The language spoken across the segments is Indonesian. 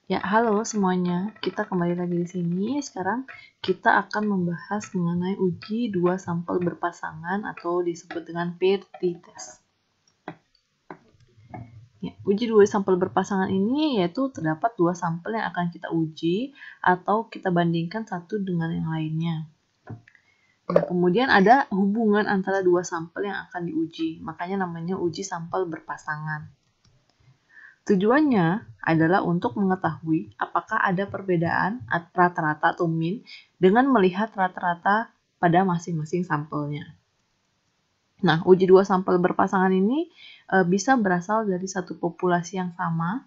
Ya, halo semuanya. Kita kembali lagi di sini. Sekarang kita akan membahas mengenai uji dua sampel berpasangan atau disebut dengan paired t-test. Ya, uji dua sampel berpasangan ini yaitu terdapat dua sampel yang akan kita uji atau kita bandingkan satu dengan yang lainnya. Nah, kemudian ada hubungan antara dua sampel yang akan diuji. Makanya namanya uji sampel berpasangan. Tujuannya adalah untuk mengetahui apakah ada perbedaan rata-rata atau mean dengan melihat rata-rata pada masing-masing sampelnya. Nah, uji dua sampel berpasangan ini bisa berasal dari satu populasi yang sama.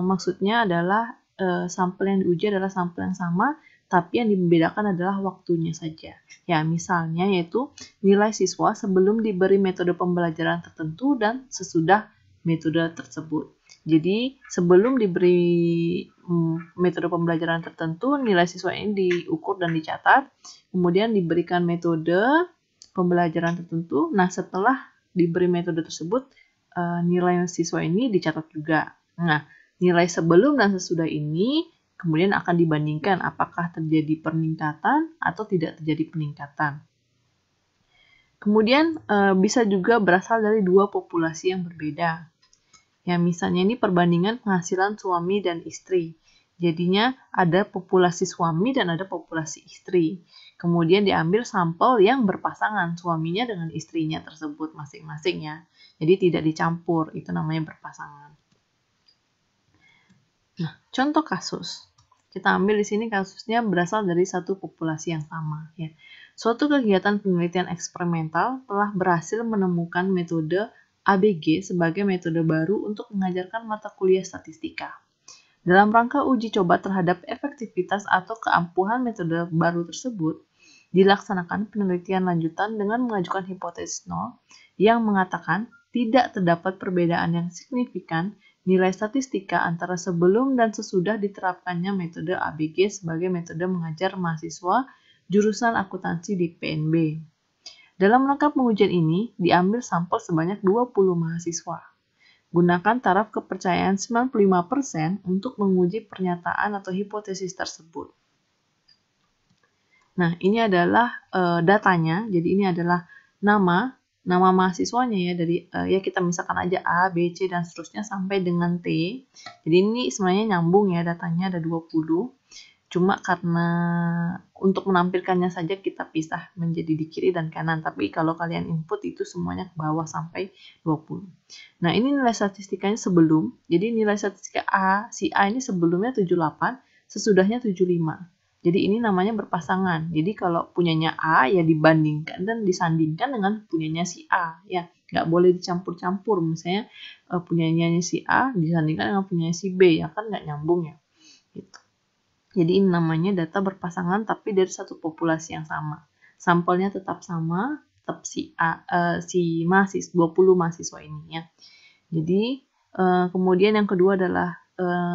Maksudnya adalah sampel yang diuji adalah sampel yang sama, tapi yang dibedakan adalah waktunya saja. Ya, misalnya yaitu nilai siswa sebelum diberi metode pembelajaran tertentu dan sesudah metode tersebut. Jadi, sebelum diberi metode pembelajaran tertentu, nilai siswa ini diukur dan dicatat, kemudian diberikan metode pembelajaran tertentu. Nah, setelah diberi metode tersebut, nilai siswa ini dicatat juga. Nah, nilai sebelum dan sesudah ini kemudian akan dibandingkan apakah terjadi peningkatan atau tidak terjadi peningkatan. Kemudian bisa juga berasal dari dua populasi yang berbeda. Ya, misalnya ini perbandingan penghasilan suami dan istri. Jadinya ada populasi suami dan ada populasi istri. Kemudian diambil sampel yang berpasangan suaminya dengan istrinya tersebut masing-masing ya. Jadi tidak dicampur, itu namanya berpasangan. Nah, contoh kasus. Kita ambil di sini kasusnya berasal dari satu populasi yang sama ya. Suatu kegiatan penelitian eksperimental telah berhasil menemukan metode ABG sebagai metode baru untuk mengajarkan mata kuliah statistika. Dalam rangka uji coba terhadap efektivitas atau keampuhan metode baru tersebut, dilaksanakan penelitian lanjutan dengan mengajukan hipotesis nol yang mengatakan tidak terdapat perbedaan yang signifikan nilai statistika antara sebelum dan sesudah diterapkannya metode ABG sebagai metode mengajar mahasiswa jurusan akuntansi di PNB. Dalam rangka pengujian ini, diambil sampel sebanyak 20 mahasiswa. Gunakan taraf kepercayaan 95% untuk menguji pernyataan atau hipotesis tersebut. Nah, ini adalah datanya. Jadi ini adalah nama mahasiswanya ya, dari ya kita misalkan aja A, B, C dan seterusnya sampai dengan T. Jadi ini sebenarnya nyambung ya, datanya ada 20. Cuma karena untuk menampilkannya saja kita pisah menjadi di kiri dan kanan. Tapi kalau kalian input itu semuanya ke bawah sampai 20. Nah, ini nilai statistikanya sebelum. Jadi nilai statistika si A ini sebelumnya 78, sesudahnya 75. Jadi ini namanya berpasangan. Jadi kalau punyanya A ya dibandingkan dan disandingkan dengan punyanya si A. Ya, nggak boleh dicampur-campur. Misalnya punyanya si A disandingkan dengan punyanya si B. Ya kan nggak nyambung ya. Gitu. Jadi ini namanya data berpasangan tapi dari satu populasi yang sama. Sampelnya tetap sama, tetap si A, si mahasiswa 20 mahasiswa ini ya. Jadi kemudian yang kedua adalah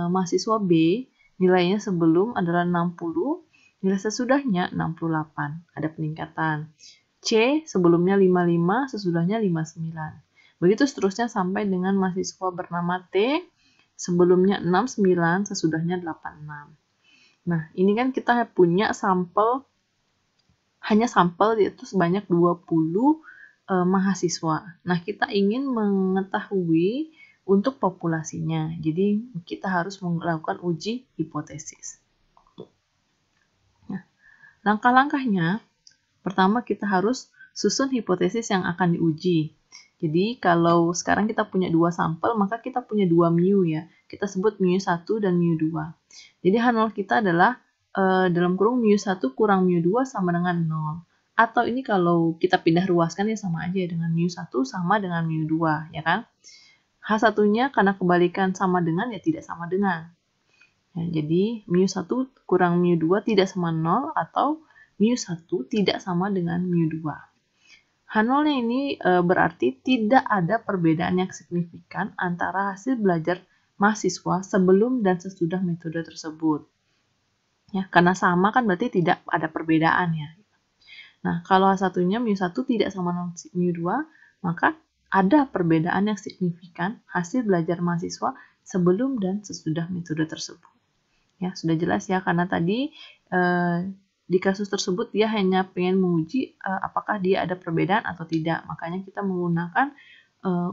mahasiswa B, nilainya sebelum adalah 60, nilai sesudahnya 68, ada peningkatan. C sebelumnya 55, sesudahnya 59. Begitu seterusnya sampai dengan mahasiswa bernama T, sebelumnya 69, sesudahnya 86. Nah, ini kan kita punya sampel, hanya sampel yaitu sebanyak 20 mahasiswa. Nah, kita ingin mengetahui untuk populasinya. Jadi, kita harus melakukan uji hipotesis. Nah, langkah-langkahnya, pertama kita harus susun hipotesis yang akan diuji. Jadi, kalau sekarang kita punya dua sampel, maka kita punya dua mu ya. Kita sebut mu1 dan mu2. Jadi H0 kita adalah dalam kurung mu1 kurang mu2 sama dengan 0. Atau ini kalau kita pindah ruaskan ya sama aja dengan mu1 sama dengan mu2, ya kan? H1-nya karena kebalikan sama dengan ya tidak sama dengan. Ya, jadi mu1 kurang mu2 tidak sama 0 atau mu1 tidak sama dengan mu2. H0-nya ini berarti tidak ada perbedaan yang signifikan antara hasil belajar mahasiswa sebelum dan sesudah metode tersebut. Ya, karena sama kan berarti tidak ada perbedaan ya. Nah, kalau satunya mu1 tidak sama mu2, maka ada perbedaan yang signifikan hasil belajar mahasiswa sebelum dan sesudah metode tersebut. Ya, sudah jelas ya, karena tadi di kasus tersebut dia hanya pengen menguji apakah dia ada perbedaan atau tidak. Makanya kita menggunakan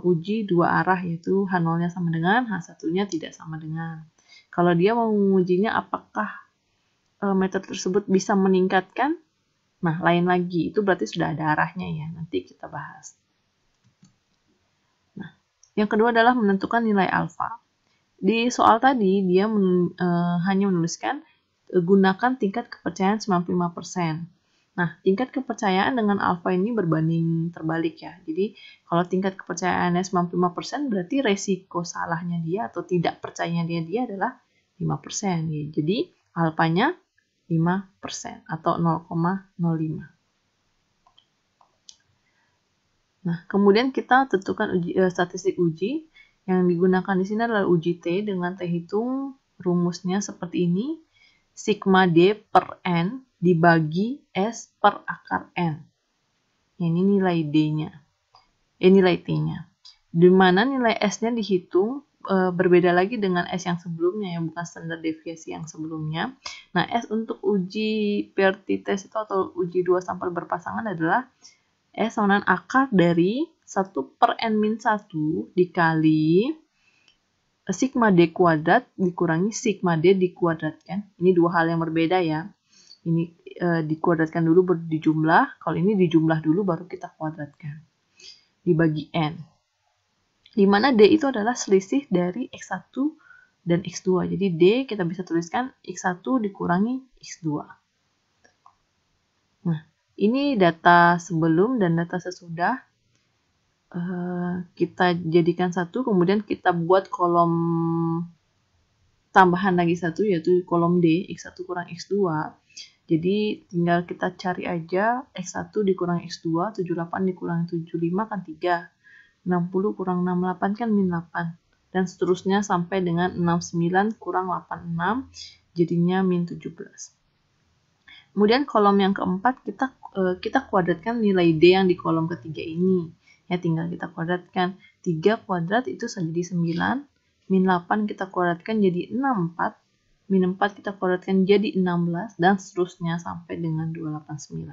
uji dua arah, yaitu H0-nya sama dengan, H1-nya tidak sama dengan. Kalau dia mau mengujinya apakah metode tersebut bisa meningkatkan, nah lain lagi, itu berarti sudah ada arahnya ya, nanti kita bahas. Nah, yang kedua adalah menentukan nilai alfa. Di soal tadi dia hanya menuliskan gunakan tingkat kepercayaan 95%. Nah, tingkat kepercayaan dengan alfa ini berbanding terbalik ya. Jadi, kalau tingkat kepercayaannya 95% berarti resiko salahnya dia atau tidak percayanya dia adalah 5%. Jadi, alfanya 5% atau 0,05. Nah, kemudian kita tentukan statistik uji. Yang digunakan di sini adalah uji T dengan T hitung, rumusnya seperti ini. Sigma D per N dibagi S per akar N. Ini nilai D-nya. Nilai T-nya. Di mana nilai S-nya dihitung berbeda lagi dengan S yang sebelumnya ya, bukan standar deviasi yang sebelumnya. Nah, S untuk uji PRT test itu atau uji dua sampel berpasangan adalah S sama dengan akar dari 1 per N-1 dikali sigma D kuadrat dikurangi sigma D dikuadratkan. Ini dua hal yang berbeda ya. Ini dikuadratkan dulu baru dijumlah. Kalau ini dijumlah dulu baru kita kuadratkan. Dibagi N. Di mana D itu adalah selisih dari X1 dan X2. Jadi D kita bisa tuliskan X1 dikurangi X2. Nah, ini data sebelum dan data sesudah. Kita jadikan satu, kemudian kita buat kolom tambahan lagi satu, yaitu kolom D, X1 kurang X2. Jadi tinggal kita cari aja X1 dikurangi X2, 78 dikurangi 75 kan 3. 60 kurang 68 kan min 8. Dan seterusnya sampai dengan 69 kurang 86, jadinya min 17. Kemudian kolom yang keempat kita kuadratkan nilai D yang di kolom ketiga ini. Ya, tinggal kita kuadratkan. 3 kuadrat itu jadi 9. Min 8 kita kuadratkan jadi 64. Min 4 kita kuadratkan jadi 16. Dan seterusnya sampai dengan 289.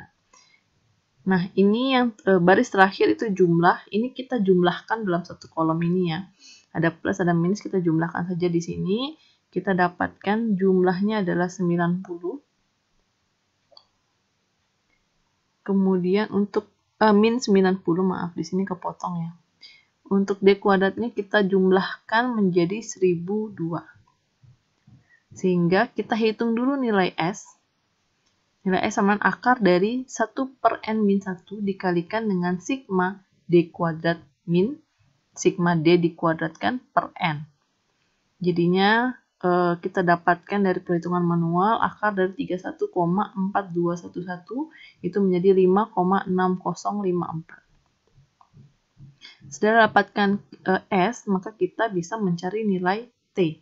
Nah, ini yang baris terakhir itu jumlah. Ini kita jumlahkan dalam satu kolom ini ya. Ada plus, ada minus, kita jumlahkan saja di sini. Kita dapatkan jumlahnya adalah 90. Kemudian untuk min 90, maaf di sini kepotong ya. Untuk D kuadratnya kita jumlahkan menjadi 1002. Sehingga kita hitung dulu nilai S. Nilai S sama akar dari 1 per N-1 dikalikan dengan sigma D kuadrat min sigma D dikuadratkan per N. Jadinya kita dapatkan dari perhitungan manual akar dari 31,4211 itu menjadi 5,6054. Setelah dapatkan S, maka kita bisa mencari nilai T.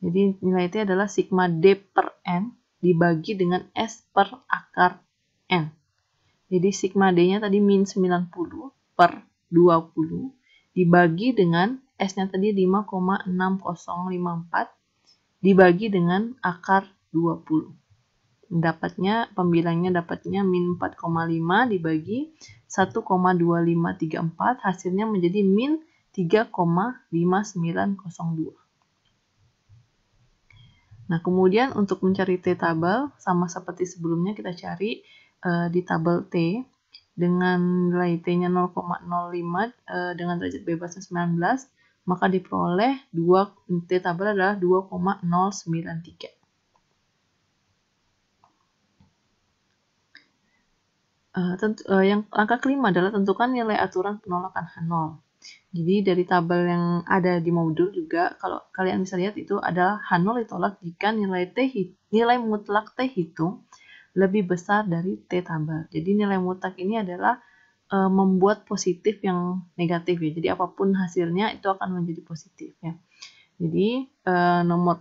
Jadi nilai T adalah sigma D per N dibagi dengan S per akar N. Jadi sigma D-nya tadi min 90 per 20 dibagi dengan S-nya tadi 5,6054 dibagi dengan akar 20. Pembilangnya dapatnya min 4,5 dibagi 1,2534, hasilnya menjadi min 3,5902. Nah, kemudian untuk mencari T tabel, sama seperti sebelumnya kita cari di tabel T dengan nilai T-nya 0,05 dengan derajat bebasnya 19, maka diperoleh T tabel adalah 2,093. Yang angka kelima adalah tentukan nilai aturan penolakan H0. Jadi dari tabel yang ada di modul juga, kalau kalian bisa lihat itu adalah H0 ditolak jika nilai mutlak T hitung lebih besar dari T tabel. Jadi nilai mutlak ini adalah membuat positif yang negatif ya. Jadi apapun hasilnya itu akan menjadi positif ya. Jadi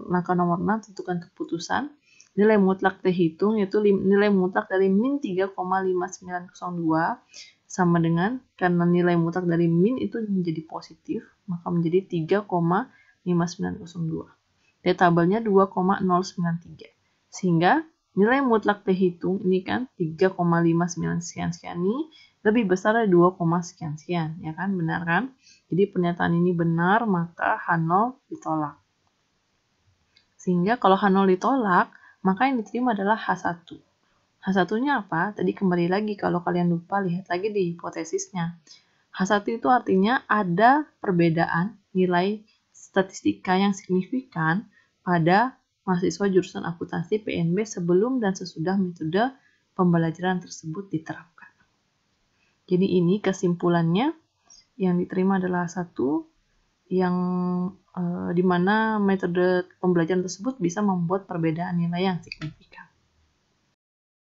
langkah nomor 6 tentukan keputusan. Nilai mutlak T hitung yaitu nilai mutlak dari min 3,5902 sama dengan karena nilai mutlak dari min itu menjadi positif, maka menjadi 3,5902 5902. T tabelnya 2,093. Sehingga nilai mutlak T hitung ini kan 3,59 sekian-sekian ini lebih besar dari 2, sekian-sekian. Ya kan? Benar kan? Jadi pernyataan ini benar, maka H0 ditolak. Sehingga kalau H0 ditolak, maka yang diterima adalah H1. H1-nya apa? Tadi kembali lagi kalau kalian lupa, lihat lagi di hipotesisnya. H1 itu artinya ada perbedaan nilai statistika yang signifikan pada mahasiswa jurusan akuntansi PNB sebelum dan sesudah metode pembelajaran tersebut diterapkan. Jadi ini kesimpulannya, yang diterima adalah H1 yang dimana metode pembelajaran tersebut bisa membuat perbedaan nilai yang signifikan.